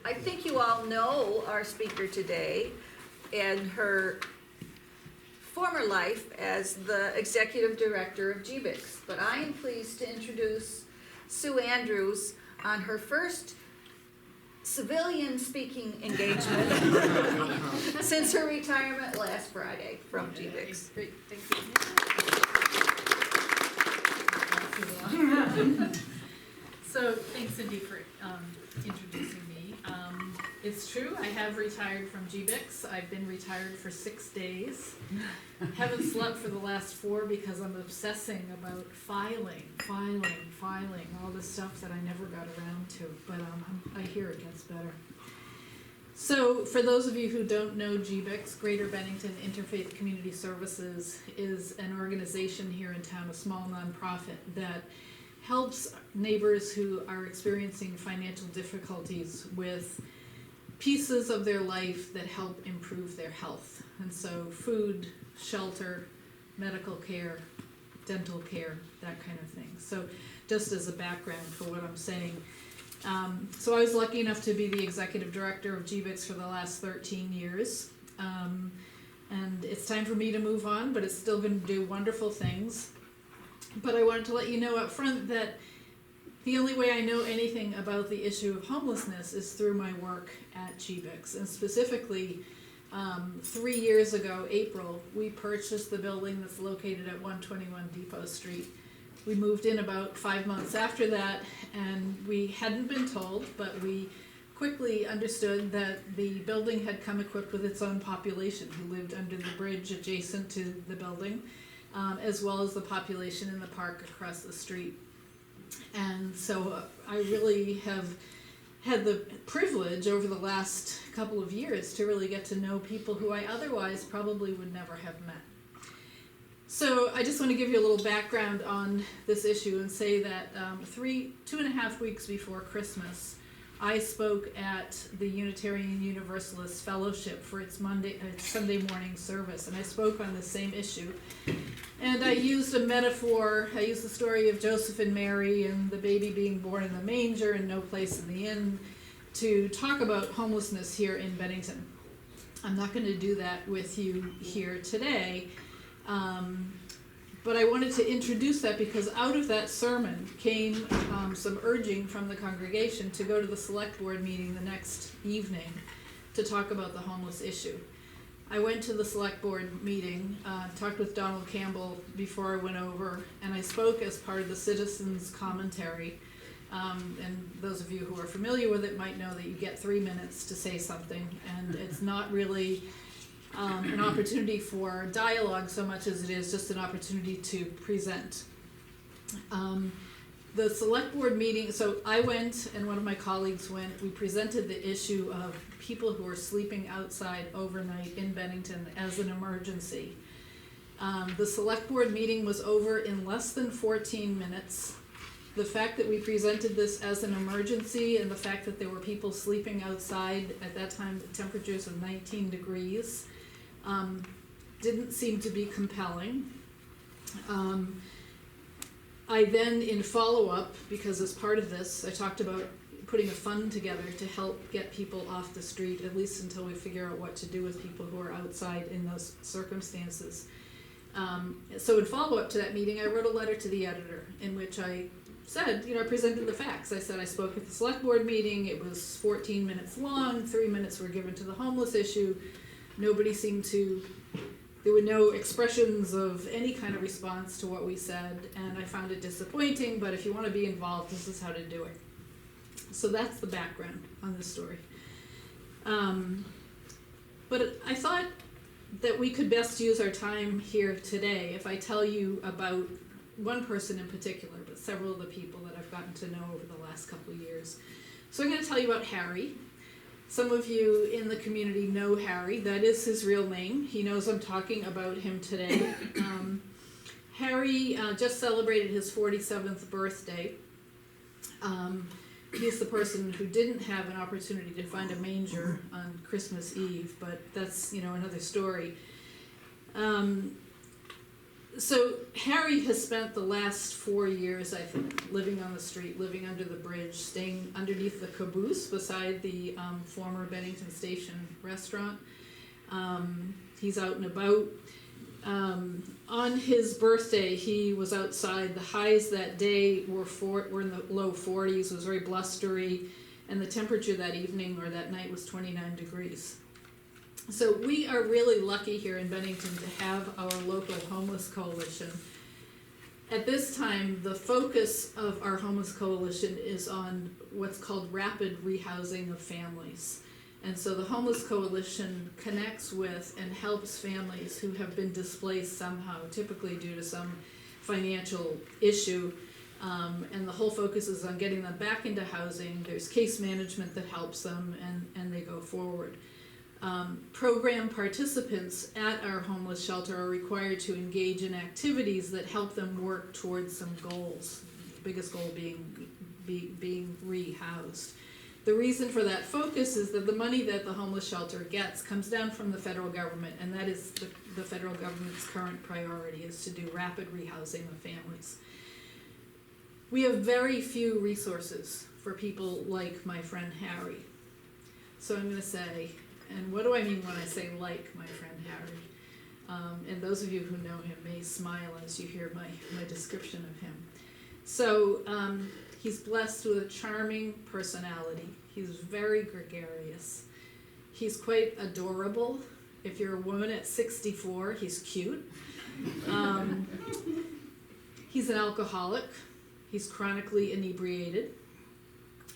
I think you all know our speaker today and her former life as the Executive Director of GBICS. But I am pleased to introduce Sue Andrews on her first civilian speaking engagement since her retirement last Friday from GBICS. Great, thank you. So thanks, Cindy, for introducing me. It's true, I have retired from GBICS. I've been retired for 6 days. Haven't slept for the last 4 because I'm obsessing about filing, all the stuff that I never got around to, but I hear it gets better. So for those of you who don't know GBICS, Greater Bennington Interfaith Community Services is an organization here in town, a small nonprofit that helps neighbors who are experiencing financial difficulties with pieces of their life that help improve their health. And so food, shelter, medical care, dental care, that kind of thing. So just as a background for what I'm saying. So I was lucky enough to be the Executive Director of GBICS for the last 13 years. And it's time for me to move on, but it's still going to do wonderful things. But I wanted to let you know up front that the only way I know anything about the issue of homelessness is through my work at GBICS. And specifically, 3 years ago, April, we purchased the building that's located at 121 Depot Street. We moved in about 5 months after that, and we hadn't been told, but we quickly understood that the building had come equipped with its own population who lived under the bridge adjacent to the building, as well as the population in the park across the street. And so I really have had the privilege over the last couple of years to really get to know people who I otherwise probably would never have met. So I just want to give you a little background on this issue and say that 2.5 weeks before Christmas, I spoke at the Unitarian Universalist Fellowship for its Sunday morning service, and I spoke on the same issue. And I used a metaphor. I used the story of Joseph and Mary and the baby being born in the manger and no place in the inn to talk about homelessness here in Bennington. I'm not going to do that with you here today, but I wanted to introduce that because out of that sermon came some urging from the congregation to go to the select board meeting the next evening to talk about the homeless issue. I went to the select board meeting, talked with Donald Campbell before I went over, and I spoke as part of the citizens' commentary. And those of you who are familiar with it might know that you get 3 minutes to say something, and it's not really an opportunity for dialogue so much as it is just an opportunity to present. The select board meeting, so I went and one of my colleagues went, we presented the issue of people who are sleeping outside overnight in Bennington as an emergency. The select board meeting was over in less than 14 minutes. The fact that we presented this as an emergency and the fact that there were people sleeping outside at that time, the temperatures of 19 degrees, didn't seem to be compelling. I then, in follow-up, because as part of this, I talked about putting a fund together to help get people off the street, at least until we figure out what to do with people who are outside in those circumstances. So in follow-up to that meeting, I wrote a letter to the editor in which I said, I presented the facts. I said I spoke at the select board meeting. It was 14 minutes long. 3 minutes were given to the homeless issue. Nobody seemed to... There were no expressions of any kind of response to what we said, and I found it disappointing, but if you want to be involved, this is how to do it. So that's the background on this story. But I thought that we could best use our time here today if I tell you about one person in particular, but several of the people that I've gotten to know over the last couple of years. So I'm going to tell you about Harry. Some of you in the community know Harry. That is his real name. He knows I'm talking about him today. Harry just celebrated his 47th birthday. He's the person who didn't have an opportunity to find a manger on Christmas Eve, but that's, another story. So Harry has spent the last 4 years, I think, living on the street, living under the bridge, staying underneath the caboose beside the former Bennington Station restaurant. He's out and about. On his birthday, he was outside. The highs that day were in the low 40s. It was very blustery, and the temperature that evening or that night was 29 degrees. So we are really lucky here in Bennington to have our local homeless coalition. At this time, the focus of our homeless coalition is on what's called rapid rehousing of families. And so the homeless coalition connects with and helps families who have been displaced somehow, typically due to some financial issue. And the whole focus is on getting them back into housing. There's case management that helps them, and they go forward. Program participants at our homeless shelter are required to engage in activities that help them work towards some goals, the biggest goal being rehoused. The reason for that focus is that the money that the homeless shelter gets comes down from the federal government, and that is the federal government's current priority, is to do rapid rehousing of families. We have very few resources for people like my friend Harry. So I'm going to say, and what do I mean when I say like my friend Harry? And those of you who know him may smile as you hear my description of him. So he's blessed with a charming personality. He's very gregarious. He's quite adorable. If you're a woman at 64, he's cute. He's an alcoholic. He's chronically inebriated.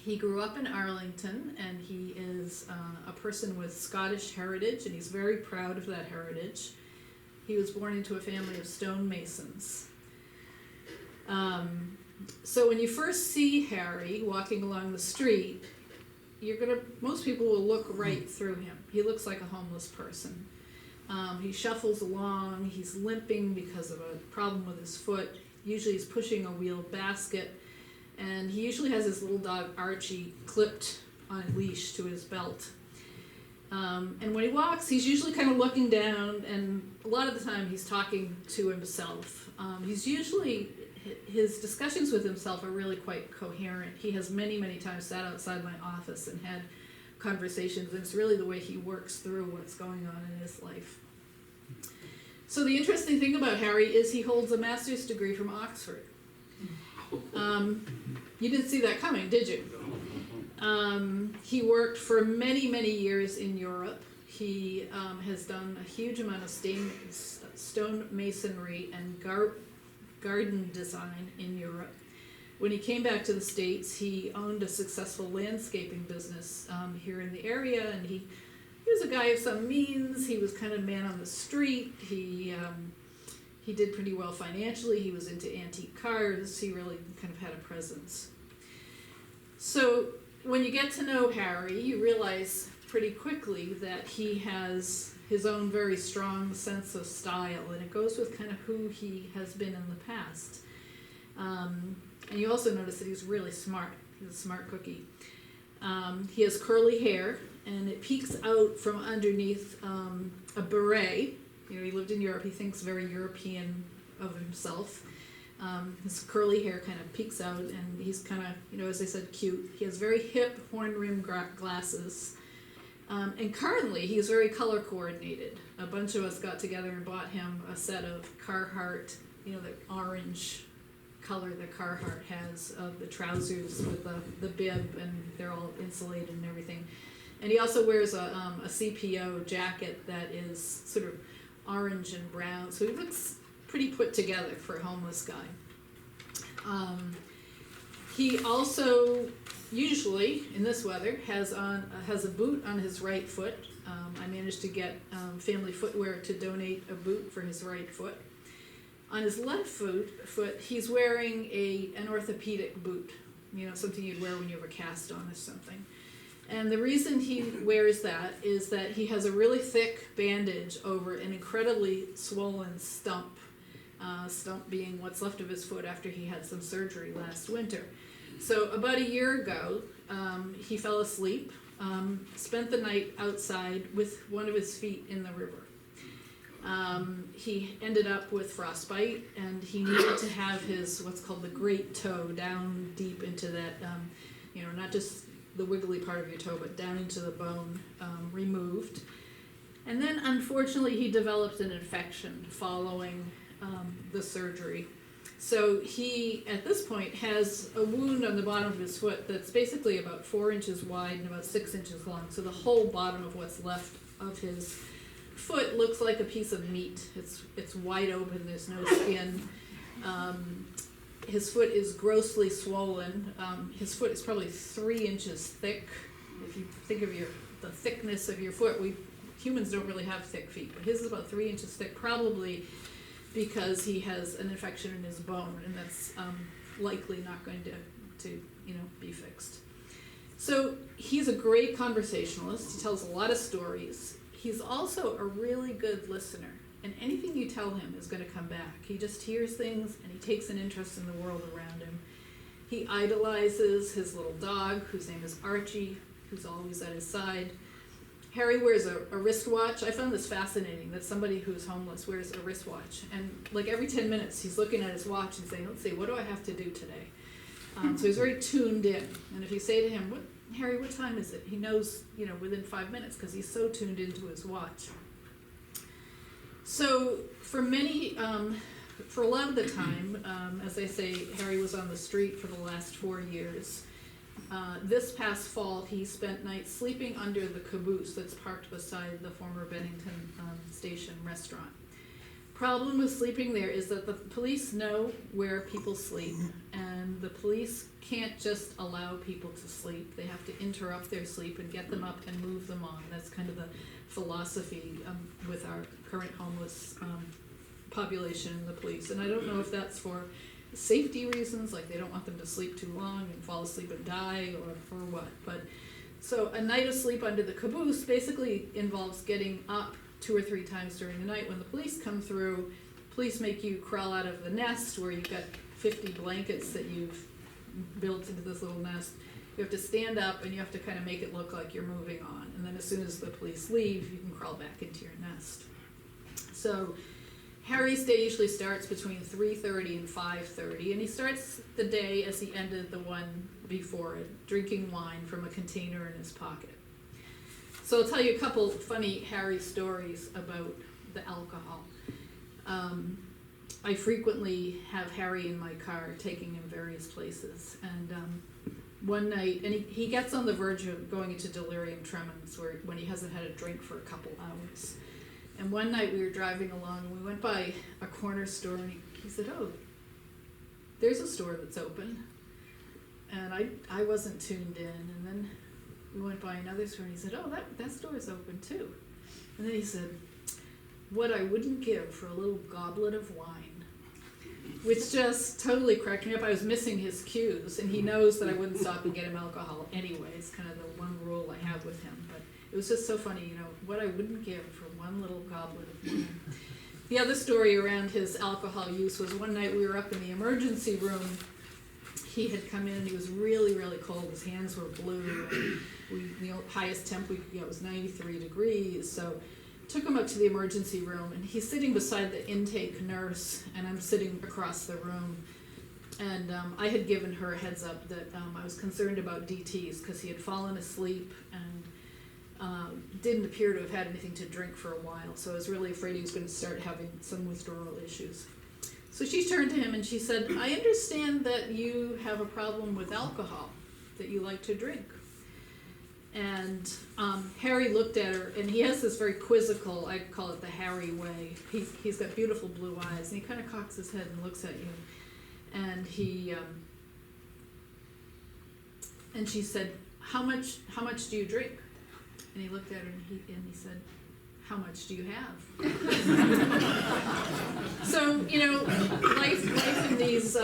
He grew up in Arlington, and he is a person with Scottish heritage, and he's very proud of that heritage. He was born into a family of stonemasons. So when you first see Harry walking along the street, most people will look right through him. He looks like a homeless person. He shuffles along. He's limping because of a problem with his foot. Usually he's pushing a wheeled basket. And he usually has his little dog Archie clipped on a leash to his belt. And when he walks, he's usually kind of looking down, and a lot of the time he's talking to himself. His discussions with himself are really quite coherent. He has many, many times sat outside my office and had conversations, and it's really the way he works through what's going on in his life. So the interesting thing about Harry is he holds a master's degree from Oxford. You didn't see that coming, did you? He worked for many, many years in Europe. He has done a huge amount of stone masonry and garden design in Europe. When he came back to the States, he owned a successful landscaping business here in the area, and he was a guy of some means. He was kind of man on the street. He did pretty well financially. He was into antique cars. He really kind of had a presence. So when you get to know Harry, you realize pretty quickly that he has his own very strong sense of style, and it goes with kind of who he has been in the past. And you also notice that he's really smart. He's a smart cookie. He has curly hair, and it peeks out from underneath a beret. He lived in Europe. He thinks very European of himself. His curly hair kind of peeks out, and he's kind of, as I said, cute. He has very hip horn-rimmed glasses. And currently, he's very color coordinated. A bunch of us got together and bought him a set of Carhartt, the orange color that Carhartt has of the trousers with the bib, and they're all insulated and everything. And he also wears a CPO jacket that is sort of orange and brown, so he looks pretty put together for a homeless guy. He also usually in this weather has a boot on his right foot. I managed to get Family Footwear to donate a boot for his right foot. On his left foot he's wearing an orthopedic boot, something you'd wear when you have a cast on or something. And the reason he wears that is that he has a really thick bandage over an incredibly swollen stump being what's left of his foot after he had some surgery last winter. So about a year ago, he fell asleep, spent the night outside with one of his feet in the river. He ended up with frostbite, and he needed to have his what's called the great toe down deep into that, not just the wiggly part of your toe, but down into the bone, removed. And then, unfortunately, he developed an infection following the surgery. So he, at this point, has a wound on the bottom of his foot that's basically about 4 inches wide and about 6 inches long. So the whole bottom of what's left of his foot looks like a piece of meat. It's wide open, there's no skin. His foot is grossly swollen. His foot is probably 3 inches thick. If you think of the thickness of your foot, humans don't really have thick feet, but his is about 3 inches thick, probably because he has an infection in his bone, and that's likely not going to be fixed. So he's a great conversationalist. He tells a lot of stories. He's also a really good listener, and anything you tell him is going to come back. He just hears things, and he takes an interest in the world around him. He idolizes his little dog, whose name is Archie, who's always at his side. Harry wears a wristwatch. I found this fascinating, that somebody who's homeless wears a wristwatch. And like every 10 minutes, he's looking at his watch and saying, let's see, what do I have to do today? So he's very tuned in. And if you say to him, Harry, what time is it? He knows, within 5 minutes, because he's so tuned into his watch. So for a lot of the time, as I say, Harry was on the street for the last 4 years. This past fall, he spent nights sleeping under the caboose that's parked beside the former Bennington Station restaurant. Problem with sleeping there is that the police know where people sleep, and the police can't just allow people to sleep. They have to interrupt their sleep and get them up and move them on. That's kind of the philosophy with our current homeless population in the police. And I don't know if that's for safety reasons, like they don't want them to sleep too long and fall asleep and die, or for what. But so a night of sleep under the caboose basically involves getting up 2 or 3 times during the night. When the police come through, police make you crawl out of the nest where you've got 50 blankets that you've built into this little nest. You have to stand up and you have to kind of make it look like you're moving on. And then as soon as the police leave, you can crawl back into your nest. So Harry's day usually starts between 3:30 and 5:30, and he starts the day as he ended the one before it, drinking wine from a container in his pocket. So I'll tell you a couple funny Harry stories about the alcohol. I frequently have Harry in my car, taking him various places, and one night, and he gets on the verge of going into delirium tremens when he hasn't had a drink for a couple hours. And one night we were driving along, and we went by a corner store, and he said, oh, there's a store that's open. And I wasn't tuned in, and then we went by another store, and he said, oh, that store is open too. And then he said, what I wouldn't give for a little goblet of wine, which just totally cracked me up. I was missing his cues, and he knows that I wouldn't stop and get him alcohol anyway. It's kind of the one rule I have with him. But it was just so funny, what I wouldn't give for one little goblet of wine. The other story around his alcohol use was one night we were up in the emergency room. He had come in, and he was really, really cold. His hands were blue. And the highest temp we could get was 93 degrees. So took him up to the emergency room, and he's sitting beside the intake nurse, and I'm sitting across the room. And I had given her a heads up that I was concerned about DTs because he had fallen asleep and didn't appear to have had anything to drink for a while. So I was really afraid he was going to start having some withdrawal issues. So she turned to him and she said, I understand that you have a problem with alcohol, that you like to drink. And Harry looked at her, and he has this very quizzical, I call it the Harry way. He's got beautiful blue eyes, and he kind of cocks his head and looks at you. And and she said, how much do you drink? And he looked at her and he said, how much do you have? So, life in these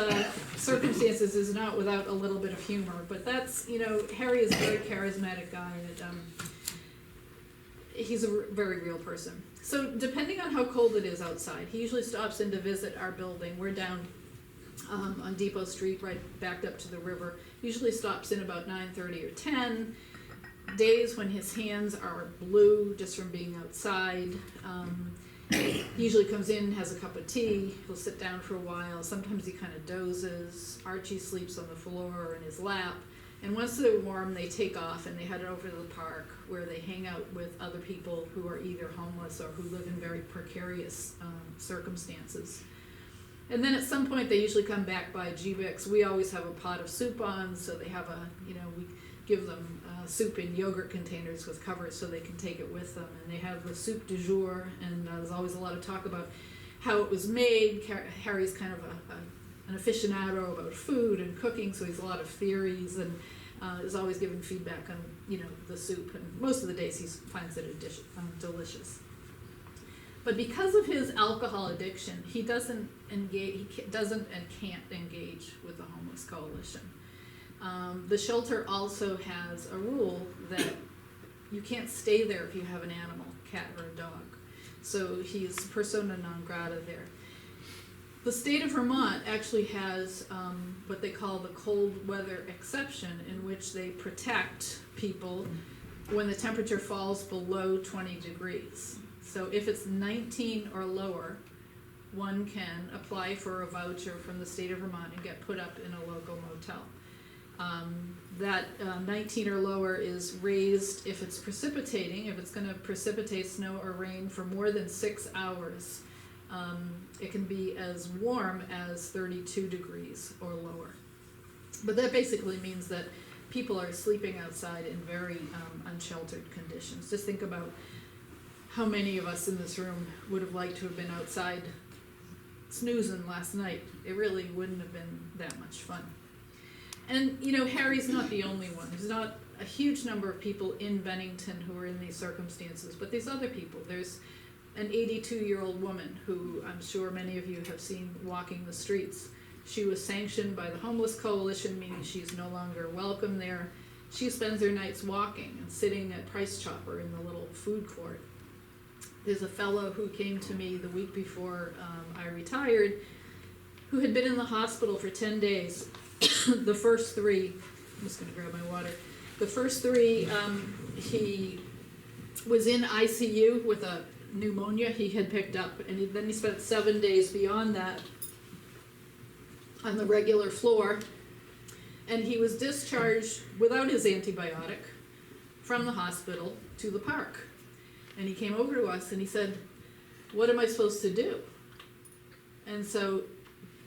circumstances is not without a little bit of humor, but that's, Harry is a very charismatic guy, and he's a very real person. So depending on how cold it is outside, he usually stops in to visit our building. We're down on Depot Street, right backed up to the river. Usually stops in about 9:30 or 10. Days when his hands are blue just from being outside. He usually comes in, has a cup of tea, he'll sit down for a while, sometimes he kind of dozes, Archie sleeps on the floor or in his lap, and once they're warm, they take off and they head over to the park where they hang out with other people who are either homeless or who live in very precarious circumstances. And then at some point, they usually come back by GBICS. We always have a pot of soup on, so they have we give them soup in yogurt containers with covers so they can take it with them. And they have the soup du jour, and there's always a lot of talk about how it was made. Harry's kind of an aficionado about food and cooking, so he's a lot of theories, and is always giving feedback on the soup. And most of the days he finds it delicious. But because of his alcohol addiction, he doesn't engage. He doesn't and can't engage with the Homeless Coalition. The shelter also has a rule that you can't stay there if you have an animal, cat or a dog. So he's persona non grata there. The state of Vermont actually has what they call the cold weather exception, in which they protect people when the temperature falls below 20 degrees. So if it's 19 or lower, one can apply for a voucher from the state of Vermont and get put up in a local motel. That 19 or lower is raised if it's precipitating. If it's going to precipitate snow or rain for more than 6 hours, it can be as warm as 32 degrees or lower. But that basically means that people are sleeping outside in very unsheltered conditions. Just think about how many of us in this room would have liked to have been outside snoozing last night. It really wouldn't have been that much fun. And Harry's not the only one. There's not a huge number of people in Bennington who are in these circumstances, but there's other people. There's an 82-year-old woman who I'm sure many of you have seen walking the streets. She was sanctioned by the Homeless Coalition, meaning she's no longer welcome there. She spends her nights walking and sitting at Price Chopper in the little food court. There's a fellow who came to me the week before I retired who had been in the hospital for 10 days. The first 3, I'm just going to grab my water. The first 3, he was in ICU with a pneumonia he had picked up, and then he spent 7 days beyond that on the regular floor, and he was discharged without his antibiotic from the hospital to the park. And he came over to us and he said, "What am I supposed to do?" And so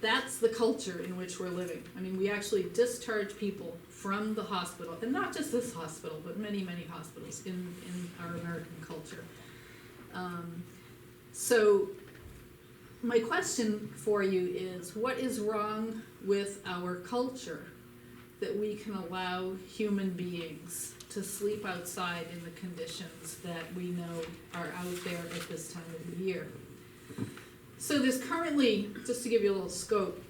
that's the culture in which we're living. I mean, we actually discharge people from the hospital, and not just this hospital, but many, many hospitals in our American culture. So my question for you is, what is wrong with our culture that we can allow human beings to sleep outside in the conditions that we know are out there at this time of the year? So there's currently, just to give you a little scope,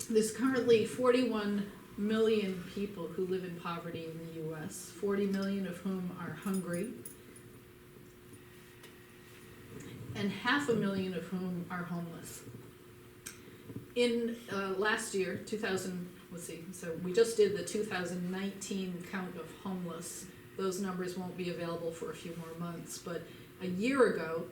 there's currently 41 million people who live in poverty in the US, 40 million of whom are hungry, and 500,000 of whom are homeless. In last year, so we just did the 2019 count of homeless. Those numbers won't be available for a few more months, but a year ago,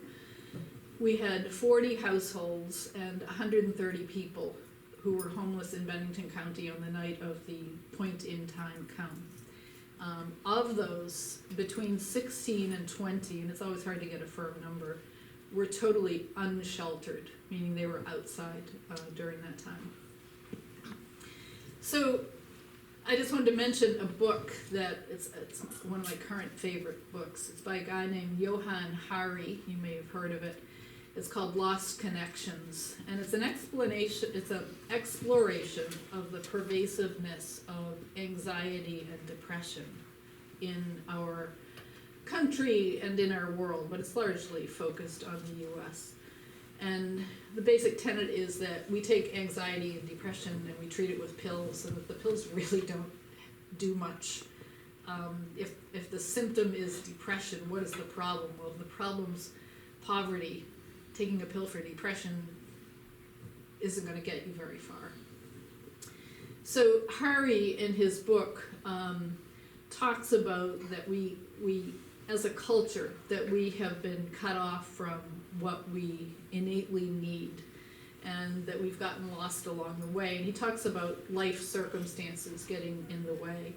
we had 40 households and 130 people who were homeless in Bennington County on the night of the point-in-time count. Of those, between 16 and 20, and it's always hard to get a firm number, were totally unsheltered, meaning they were outside during that time. So I just wanted to mention a book that it's one of my current favorite books. It's by a guy named Johann Hari. You may have heard of it. It's called Lost Connections, and it's an explanation. It's an exploration of the pervasiveness of anxiety and depression in our country and in our world, but it's largely focused on the U.S. And the basic tenet is that we take anxiety and depression and we treat it with pills, and that the pills really don't do much. If the symptom is depression, what is the problem? Well, the problem's poverty. Taking a pill for depression isn't going to get you very far. So Hari, in his book, talks about that we as a culture that we have been cut off from what we innately need, and that we've gotten lost along the way. And he talks about life circumstances getting in the way.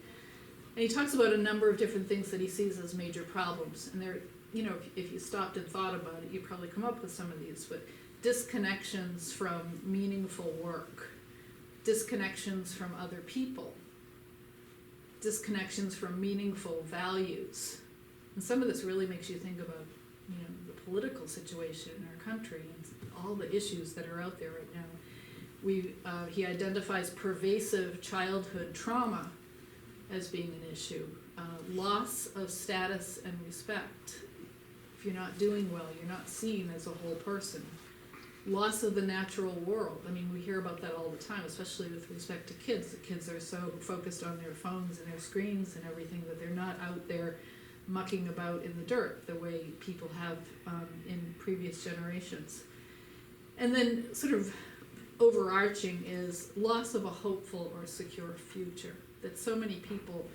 And he talks about a number of different things that he sees as major problems. And there, you know, if you stopped and thought about it, you'd probably come up with some of these. But disconnections from meaningful work, disconnections from other people, disconnections from meaningful values. And some of this really makes you think about, you know, the political situation in our country and all the issues that are out there right now. He identifies pervasive childhood trauma as being an issue. Loss of status and respect. If you're not doing well, you're not seen as a whole person. Loss of the natural world. I mean, we hear about that all the time, especially with respect to kids. The kids are so focused on their phones and their screens and everything that they're not out there mucking about in the dirt the way people have in previous generations. And then sort of overarching is loss of a hopeful or secure future. That so many people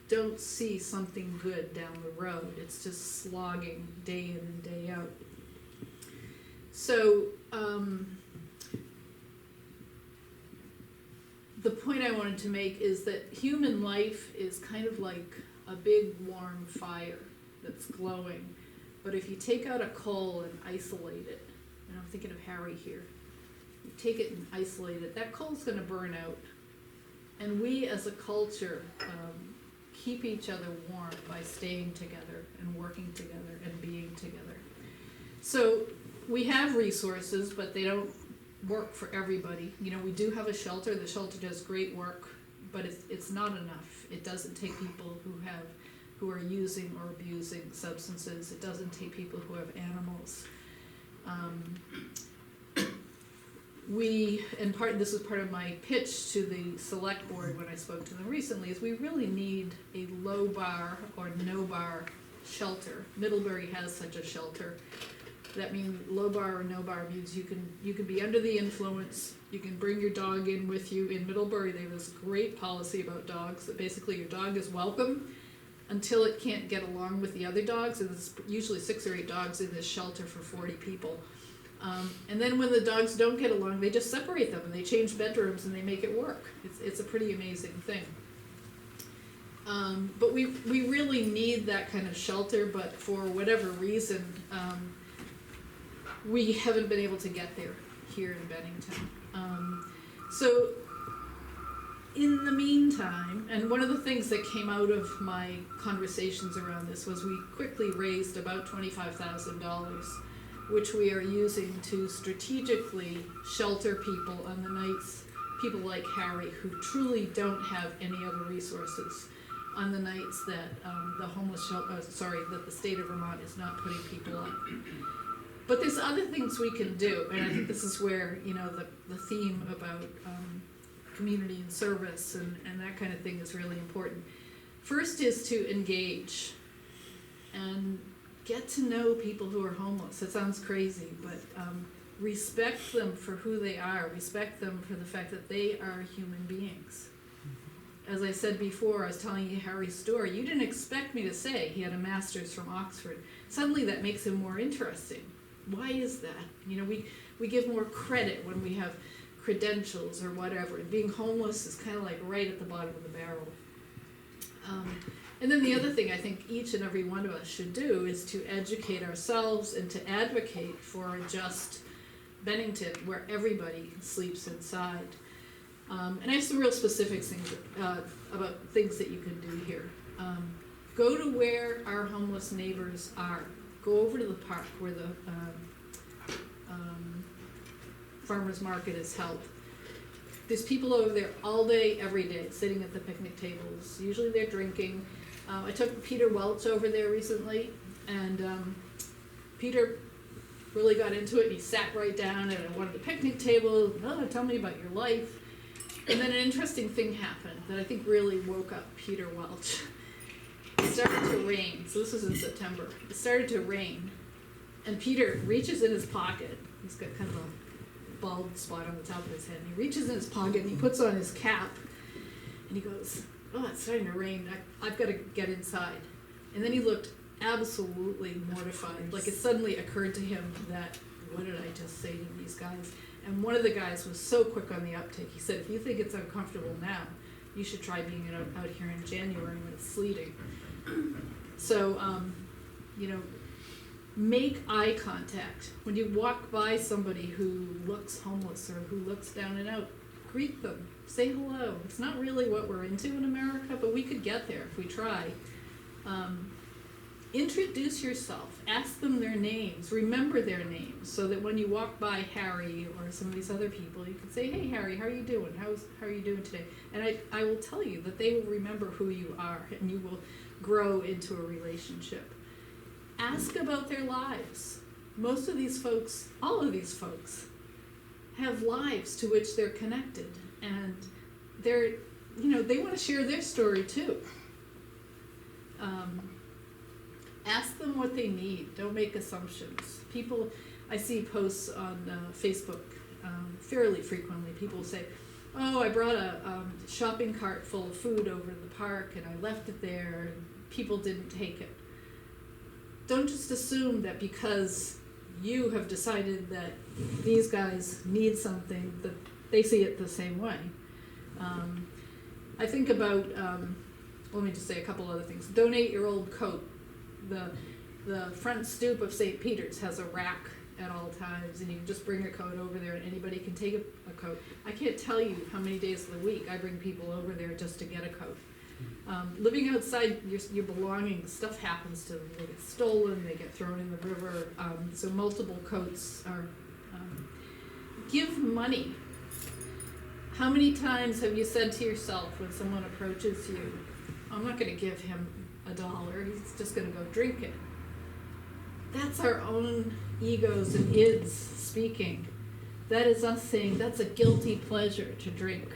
don't see something good down the road. It's just slogging day in and day out. So the point I wanted to make is that human life is kind of like a big warm fire that's glowing. But if you take out a coal and isolate it, and I'm thinking of Harry here, you take it and isolate it, that coal's going to burn out. And we as a culture keep each other warm by staying together and working together and being together. So we have resources, but they don't work for everybody. You know, we do have a shelter. The shelter does great work, but it's not enough. It doesn't take people who are using or abusing substances. It doesn't take people who have animals. This was part of my pitch to the select board when I spoke to them recently, is we really need a low bar or no bar shelter. Middlebury has such a shelter. That means low bar or no bar means you can be under the influence, you can bring your dog in with you. In Middlebury they have this great policy about dogs, that basically your dog is welcome until it can't get along with the other dogs, and there's usually 6 or 8 dogs in this shelter for 40 people. And then when the dogs don't get along, they just separate them and they change bedrooms and they make it work. It's a pretty amazing thing. But we really need that kind of shelter, but for whatever reason, we haven't been able to get there here in Bennington. So in the meantime, and one of the things that came out of my conversations around this was we quickly raised about $25,000, which we are using to strategically shelter people on the nights, people like Harry, who truly don't have any other resources, on the nights that the homeless shelter, that the state of Vermont is not putting people up. But there's other things we can do, and I think this is where, you know, the theme about community and service and that kind of thing is really important. First is to engage and get to know people who are homeless. It sounds crazy, but respect them for who they are. Respect them for the fact that they are human beings. As I said before, I was telling you Harry's story. You didn't expect me to say he had a master's from Oxford. Suddenly that makes him more interesting. Why is that? You know, we give more credit when we have credentials or whatever. And being homeless is kind of like right at the bottom of the barrel. And then the other thing I think each and every one of us should do is to educate ourselves and to advocate for a just Bennington where everybody sleeps inside. And I have some real specific things about things that you can do here. Go to where our homeless neighbors are. Go over to the park where the farmers market is held. There's people over there all day, every day, sitting at the picnic tables. Usually they're drinking. I took Peter Welch over there recently, and Peter really got into it. And he sat right down at one of the picnic tables. Oh, tell me about your life. And then an interesting thing happened that I think really woke up Peter Welch. It started to rain, so this was in September. It started to rain, and Peter reaches in his pocket. He's got kind of a bald spot on the top of his head. And he reaches in his pocket and he puts on his cap, and he goes, "Oh, it's starting to rain. I've got to get inside." And then he looked absolutely mortified, like it suddenly occurred to him that, what did I just say to these guys? And one of the guys was so quick on the uptake, he said, if you think it's uncomfortable now, you should try being out here in January when it's sleeting. So, you know, make eye contact. When you walk by somebody who looks homeless or who looks down and out, greet them, say hello. It's not really what we're into in America, but we could get there if we try. Introduce yourself, ask them their names, remember their names, so that when you walk by Harry or some of these other people, you can say, hey Harry, how are you doing? How are you doing today? And I will tell you that they will remember who you are, and you will grow into a relationship. Ask about their lives. Most of these folks, all of these folks, have lives to which they're connected, and they're, you know, they want to share their story too. Ask them what they need. Don't make assumptions. People, I see posts on Facebook fairly frequently. People say, oh, I brought a shopping cart full of food over to the park and I left it there and people didn't take it. Don't just assume that because you have decided that these guys need something, that they see it the same way. I think about, let me just say a couple other things. Donate your old coat. The front stoop of St. Peter's has a rack at all times, and you can just bring a coat over there and anybody can take a coat. I can't tell you how many days of the week I bring people over there just to get a coat. Living outside your belongings, stuff happens to them. They get stolen, they get thrown in the river, so multiple coats are... give money. How many times have you said to yourself when someone approaches you, I'm not going to give him $1, he's just going to go drink it? That's our own egos and ids speaking. That is us saying that's a guilty pleasure to drink.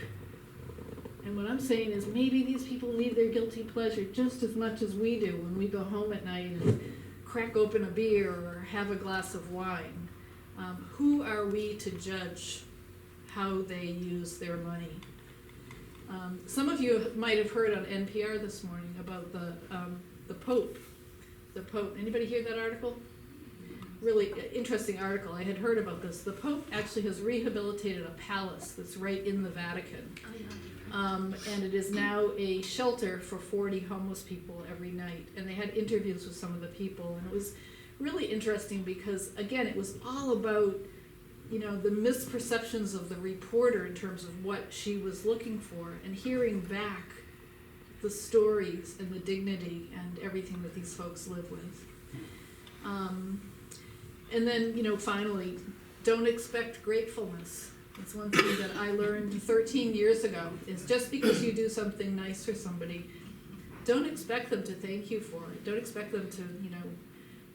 And what I'm saying is maybe these people need their guilty pleasure just as much as we do when we go home at night and crack open a beer or have a glass of wine. Who are we to judge how they use their money? Some of you might have heard on NPR this morning about the Pope. The Pope. Anybody hear that article? Really interesting article. I had heard about this. The Pope actually has rehabilitated a palace that's right in the Vatican. And it is now a shelter for 40 homeless people every night. And they had interviews with some of the people. And it was really interesting because, again, it was all about, you know, the misperceptions of the reporter in terms of what she was looking for, and hearing back the stories and the dignity and everything that these folks live with. And then, you know, finally, don't expect gratefulness. It's one thing that I learned 13 years ago, is just because you do something nice for somebody, don't expect them to thank you for it. Don't expect them to, you know,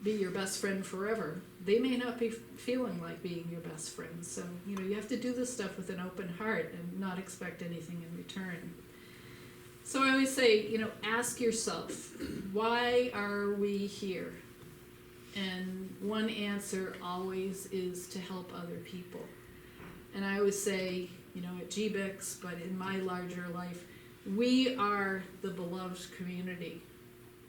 be your best friend forever. They may not be feeling like being your best friend. So, you know, you have to do this stuff with an open heart and not expect anything in return. So I always say, you know, ask yourself, why are we here? And one answer always is to help other people. And I always say, you know, at GBICS, but in my larger life, we are the beloved community.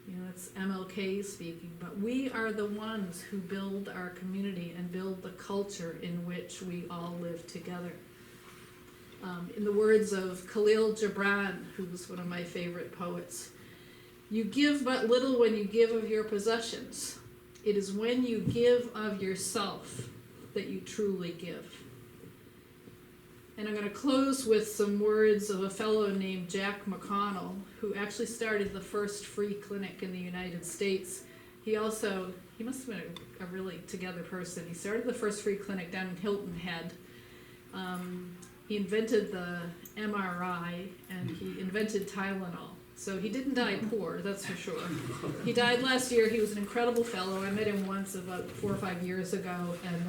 You know, it's MLK speaking, but we are the ones who build our community and build the culture in which we all live together. In the words of Khalil Gibran, who's one of my favorite poets, you give but little when you give of your possessions. It is when you give of yourself that you truly give. And I'm going to close with some words of a fellow named Jack McConnell, who actually started the first free clinic in the United States. He must have been a really together person. He started the first free clinic down in Hilton Head. He invented the MRI, and he invented Tylenol. So he didn't die poor, that's for sure. He died last year. He was an incredible fellow. I met him once about 4 or 5 years ago, and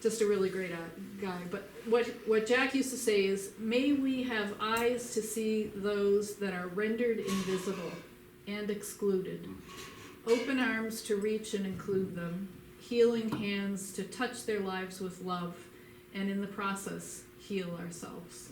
just a really great guy. But what Jack used to say is, may we have eyes to see those that are rendered invisible and excluded, open arms to reach and include them, healing hands to touch their lives with love, and in the process, heal ourselves.